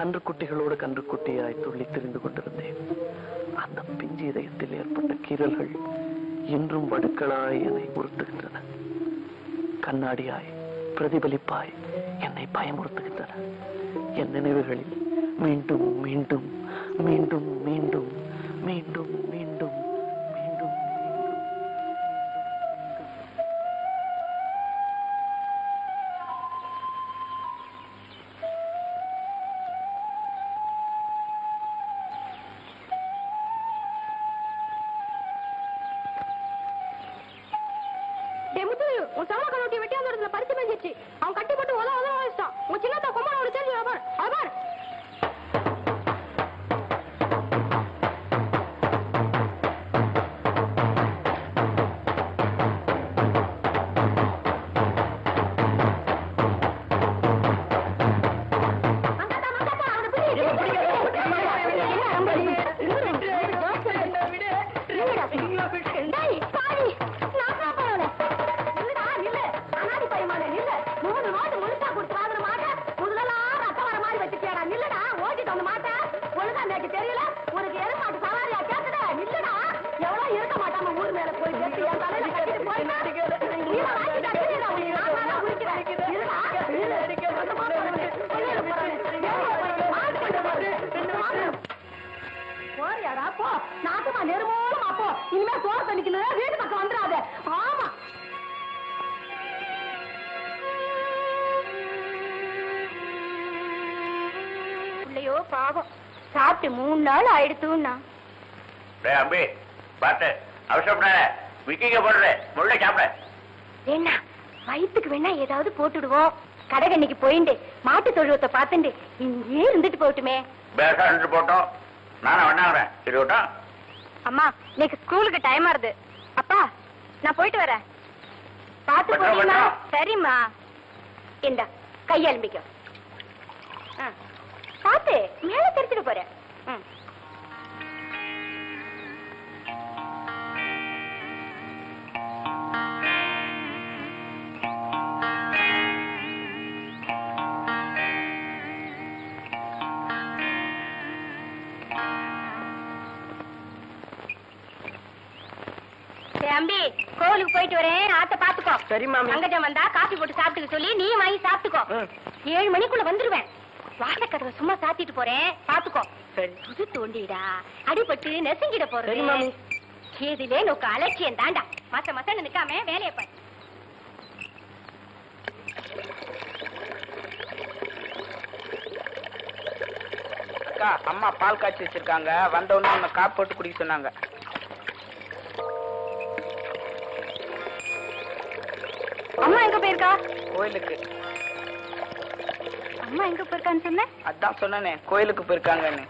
கன்றுக்குட்டிகளோடு கன்றுக்குட்டியாய் துள்ளி திரிந்து கொண்டிருந்தேன். அந்த பிஞ்சு இதயத்தில் ஏற்பட்ட கீறல்கள் இன்றும் வடுக்களாய் என்னை உறுத்துகின்றன. கண்ணாடியாய் பிரதிபலிப்பாய் என்னை பயமுறுத்துகின்றன. என் நினைவுகளில் மீண்டும் மீண்டும் மீண்டும் மீண்டும் மீண்டும் மீண்டும் மீண்டும் அவன் கட்டி போட்டு உதவ உதவ வச்சிட்டான். உன் சின்னத்த கொம்பனோட தெரிஞ்சு நாட்டுமா நெருமோலும் அப்போ இனிமே சோறு தண்ணிக்கல வீட்டு பக்கம் வந்துடாத. ஆமா இல்லையோ பாவம் சாப்பிட்டு 3 நாள் ஆயிடுத்துன்னா அம்பி பாத்து அவசரப்பட விக்கிங்க போடுற முள்ள சாப்பிட என்ன வயிற்றுக்கு வேணா ஏதாவது போட்டுடுவோம். கடைகண்ணிக்கு போயிண்டு மாட்டு தொழுவத்தை பார்த்துண்டு இங்கே இருந்துட்டு போட்டுமே. பேசா நின்று போட்டோம். நானும் வேணாங்கிறேன். இருக்கட்டும். அம்மா இன்னைக்கு ஸ்கூலுக்கு டைம் ஆறுது. அப்பா நான் போயிட்டு வரேன். பாத்து போறீங்களா? சரிம்மா. இந்த கையெலும்பிக்க பாத்து மேல தெரிச்சுட்டு போறேன். தம்பி கோவிலுக்கு போயிட்டு வரேன். ஆத்த பாத்துக்கோ. சரி மாமி. அங்கஜம் வந்தா காபி போட்டு சாப்பிட்டுக்க சொல்லி நீ வாங்கி சாப்பிட்டுக்கோ. 7 மணிக்குள்ள வந்துருவேன். வாசக்கதவை சும்மா சாத்திட்டு போறேன். பாத்துக்கோ. புது தோண்டிடா அடிபட்டு நெசுங்கிட போறேன். ஏதிலே நோக்க அலட்சியம் தாண்டா. மாசம் நிக்காம வேலையை பாரு. அக்கா அம்மா பால் காய்ச்சி வச்சிருக்காங்க. வந்தவொன்னு உன்னை காப்பு போட்டு குடிக்க சொன்னாங்க. அம்மா எங்க போயிருக்கா? கோயிலுக்கு. அம்மா எங்க போயிருக்கான்னு சொன்ன? அதான் சொன்னனே கோயிலுக்கு போயிருக்காங்கன்னு.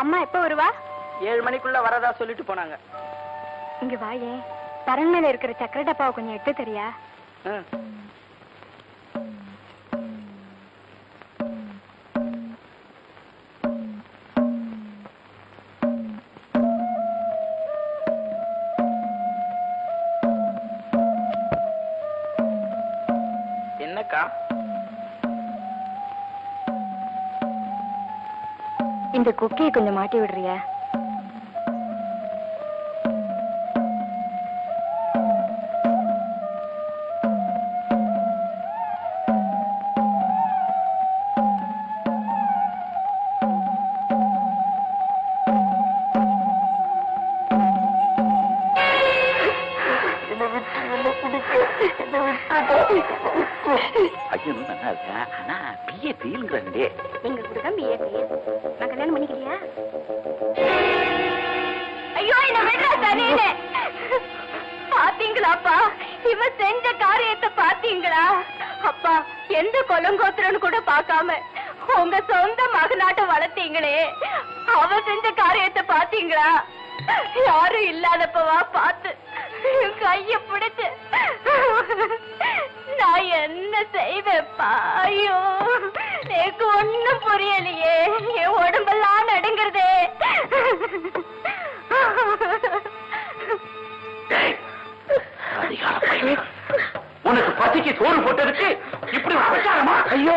அம்மா எப்ப வருவா? 7 மணிக்குள்ள வரதா சொல்லிட்டு போனாங்க. இங்க வாயே. பரண்மேல இருக்கிற சக்கரை டப்பாவை கொஞ்சம் எடுத்து தெரியா? இந்த குக்கியை கொஞ்சம் மாட்டி விடுறியா? ஐயனும் நல்லா இருக்கேன். ஆனா பிஏ ஃபெயில்ங்கிறே. எங்க கூட தான் பிஏ ஃபெயில். நான் கல்யாணம் பண்ணிக்கலையா? ஐயோ என்ன விடுறா தனியே. பாத்தீங்களாப்பா இவ செஞ்ச காரியத்தை பாத்தீங்களா? அப்பா எந்த கொலங்கோத்திரன்னு கூட பாக்காம உங்க சொந்த மகனாட்ட வளர்த்தீங்களே, அவ செஞ்ச காரியத்தை பாத்தீங்களா? யாரும் இல்லாதப்பவா பார்த்து கைய பிடிச்சு நான் என்ன செய்வேப்பா? ஐயோ எனக்கு ஒண்ணும் புரியலையே, என் உடம்பெல்லாம் நடுங்கிறதே. உனக்கு பசிக்கு சோறு போட்டதுக்கு இப்படி ஐயோ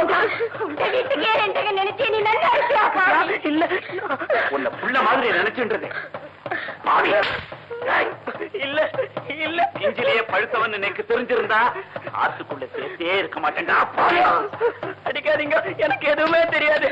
வீட்டுக்கே நினைச்சே நீ நல்லா இருக்கியாப்பா? இல்ல உன்னை புள்ள மாதிரி நினைச்சுன்றது. இல்ல இல்ல இஞ்சிலேயே பழுத்தவன் எனக்கு தெரிஞ்சிருந்தா ஆத்துக்குள்ள சேர்த்தே இருக்க மாட்டேன்டா. அடிக்காதீங்க, எனக்கு எதுவுமே தெரியாது.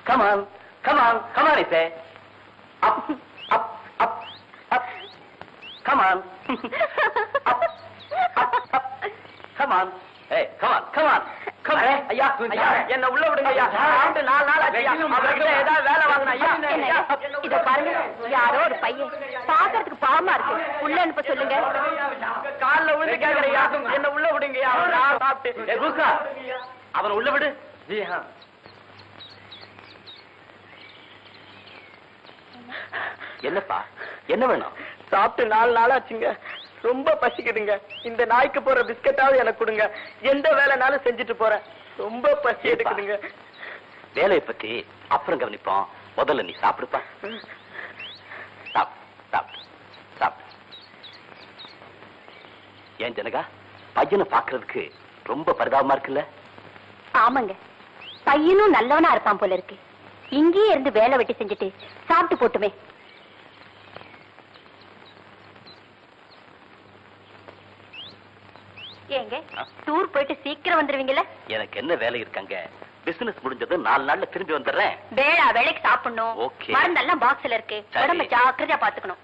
Come on, come on, come on, Ise. Up, up, up, up. Come on. Up, up, up. Come on. Hey, come on, come on. Come on. ஐயா, ஐயா, என்ன உள்ள விடுங்க ஐயா. 4 நாள் ஆச்சு ஐயா. அவர்கிட்ட ஏதாவது வேலை வாங்கணும் ஐயா. இத பாருங்க, யாரோ ஒரு பையன் பாக்குறதுக்கு பாவமா இருக்கு, உள்ள அனுப்ப சொல்லுங்க. கால்ல விழுந்து கேக்குறையா, என்ன உள்ள விடுங்கய்யா. நான் சாப்பிட்டு அவனை உள்ள விடு. ஜி ஹா. என்னப்பா, என்ன வேணும்? சாப்பிட்டு 4 நாள் ஆச்சுங்க. ரொம்ப பசிக்குதுங்க. இந்த நாய்க்கு போற பிஸ்கட்டாவது எனக்கு கொடுங்க. எந்த வேலைனாலும் செஞ்சுட்டு போறேன். ரொம்ப பசி எடுக்குதுங்க. வேலையை பத்தி அப்புறம் கவனிப்போம். முதல்ல நீ சாப்பிடுப்பா. ஏன் ஜனகா, பையனை பாக்குறதுக்கு ரொம்ப பரிதாபமா இருக்குல்ல? ஆமாங்க, பையனும் நல்லவனா இருப்பான் போல இருக்கு. இங்கேயே இருந்து வேலை வெட்டி செஞ்சுட்டு சாப்பிட்டு போட்டுமே. ஏங்க டூர் போயிட்டு சீக்கிரம் வந்துருவீங்கல்ல? எனக்கு என்ன வேலை இருக்காங்க? பிசினஸ் முடிஞ்சது 4 நாள்ல திரும்பி வந்துடுறேன். வேலைக்கு சாப்பிடணும். ஓகே. மருந்தெல்லாம் பாக்ஸ்ல இருக்கு. உடம்ப ஜாக்கிரதையா பாத்துக்கணும்.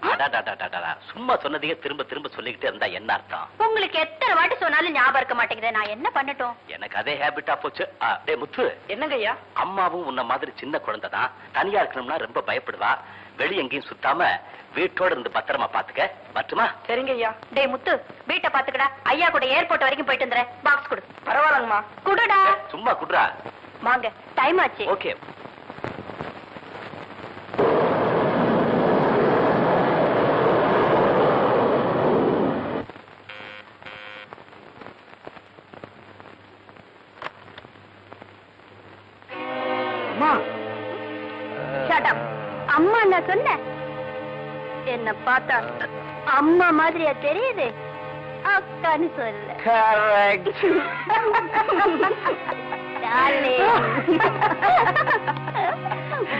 சும்மா சொன்னதையே திரும்ப திரும்ப சொல்லிக்கிட்டே இருந்தா என்ன அர்த்தம்? உங்களுக்கு எத்தனை வாட்டி சொன்னாலும் ஞாபகம் இருக்க மாட்டேங்குது. நான் என்ன பண்ணட்டும்? எனக்கு அதே ஹேபிட்டா போச்சு. டேய் முத்து, என்னங்க ஐயா? அம்மாவும் உன்ன மாதிரி சின்ன குழந்தை தான். தனியா இருக்கணும்னா ரொம்ப பயப்படுவா. வெளிய எங்கேயும் சுத்தாம வீட்டோட இருந்து பத்திரமா பாத்துக்க. மட்டுமா? சரிங்க ஐயா. டேய் முத்து, வீட்டை பாத்துக்கடா. ஐயா கூட ஏர்போர்ட் வரைக்கும் போயிட்டு வந்துறேன். பாக்ஸ் கொடு. பரவாயில்லங்கம்மா. குடுடா. சும்மா குடுறா. வாங்க, டைம் ஆச்சு. ஓகே. அம்மா நான் சொன்ன என்ன பார்த்தா அம்மா மாதிரியா தெரியுது? அக்கான்னு சொல்ல.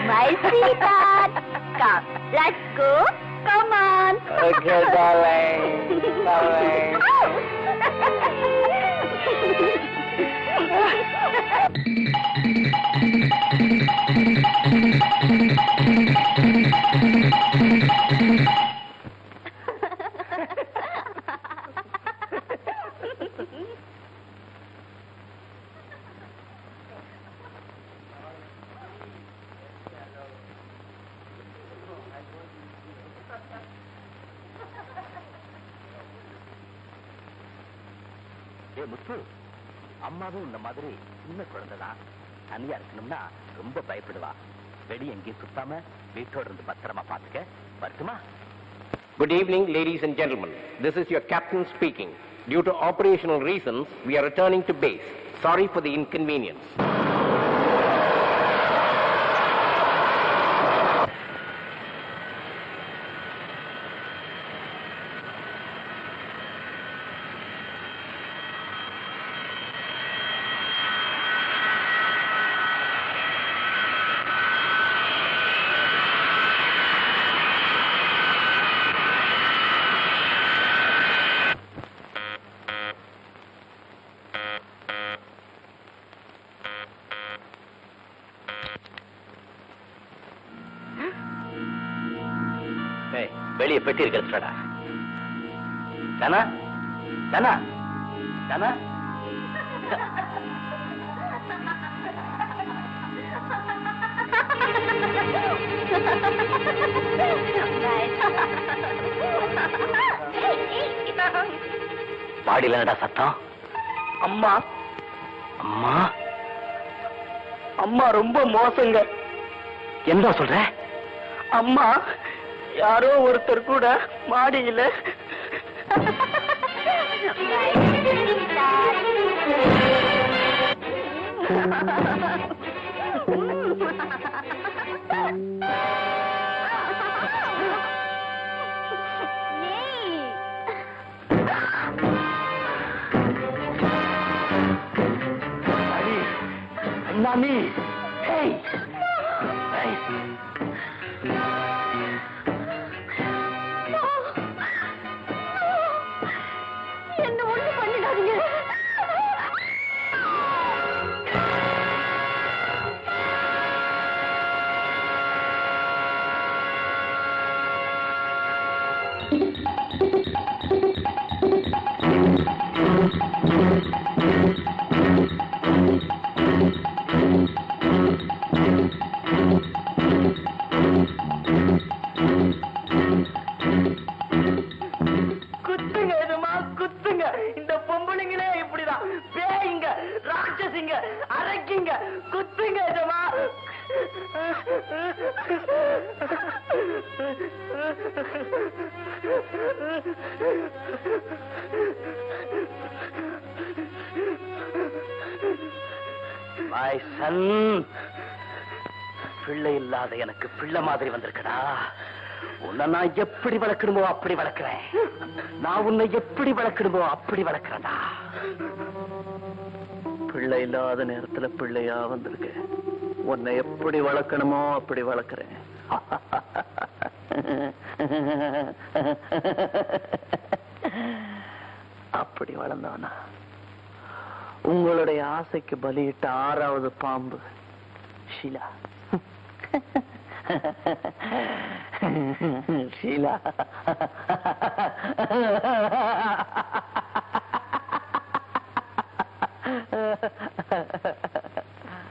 My sweetheart, come, let's go. Come on. Okay, darling. Darling. முத்து, அம்மாவும் இந்த மாதிரி சின்ன குழந்தைதான். தனியா இருக்கணும்னா ரொம்ப பயப்படுவா. வெளியே எங்கேயும் சுத்தாம வீட்டோட இருந்து பத்திரமா பாத்துக்க. வரட்டுமா? Good evening, ladies and gentlemen. This is your captain speaking. Due to operational reasons, we are returning to base. Sorry for the inconvenience. வெளியே பெட்டி இருக்கிறதுடா. தானா தானா தானா பாடியில என்னடா சத்தம்? அம்மா அம்மா அம்மா ரொம்ப மோசங்க. என்ன சொல்ற? அம்மா யாரோ ஒருத்தர் கூட மாடியில மாமி என்ன ஒண்ணு பண்ணிடாதீங்க. குத்துங்க எதுமா குத்துங்க. இந்த பொம்பளைங்களே இப்படிதான் பேய்ங்க, ராட்சசிங்க, அரைக்கிங்க. குத்துங்க எதுமா. My son, பிள்ளை இல்லாத எனக்கு பிள்ளை மாதிரி வந்திருக்கடா. உன்னை நான் எப்படி வளர்க்கணுமோ அப்படி வளர்க்கிறேன். நான் உன்னை எப்படி வளர்க்கணுமோ அப்படி வளர்க்கிறேன்டா. பிள்ளை இல்லாத நேரத்துல பிள்ளையா வந்திருக்கு. உன்னை எப்படி வளர்க்கணுமோ அப்படி வளர்க்கிறேன். அப்படி வளர்ந்தவனா உங்களுடைய ஆசைக்கு பலியிட்ட 6வது பாம்பு ஷீலா. ஷீலா